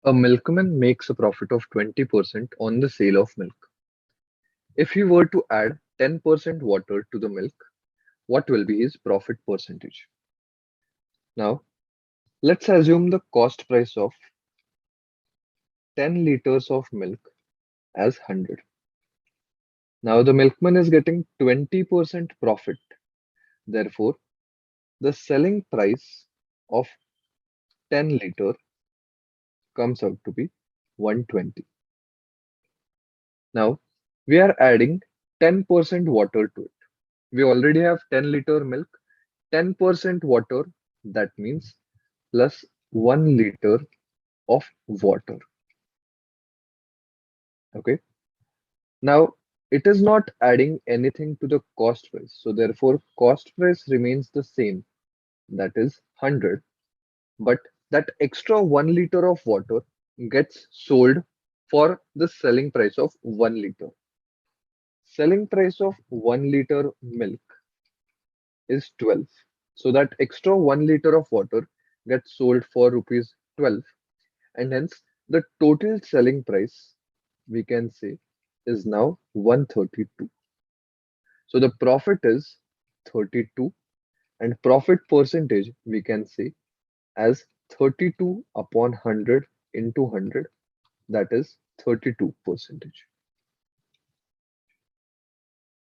A milkman makes a profit of 20% on the sale of milk. If he were to add 10% water to the milk, what will be his profit percentage? Now, let's assume the cost price of 10 liters of milk as 100. Now, the milkman is getting 20% profit. Therefore, the selling price of 10 liter comes out to be 120. Now, we are adding 10% water to it. We already have 10-liter milk, 10% water, that means plus 1 liter of water. Okay. Now, it is not adding anything to the cost price. So therefore, cost price remains the same, that is 100. But that extra 1 liter of water gets sold for the selling price of 1 liter. Selling price of 1 liter milk is 12. So that extra 1 liter of water gets sold for rupees 12, and hence the total selling price we can say is now 132. So the profit is 32, and profit percentage we can say as 32 upon 100 into 100, that is 32%.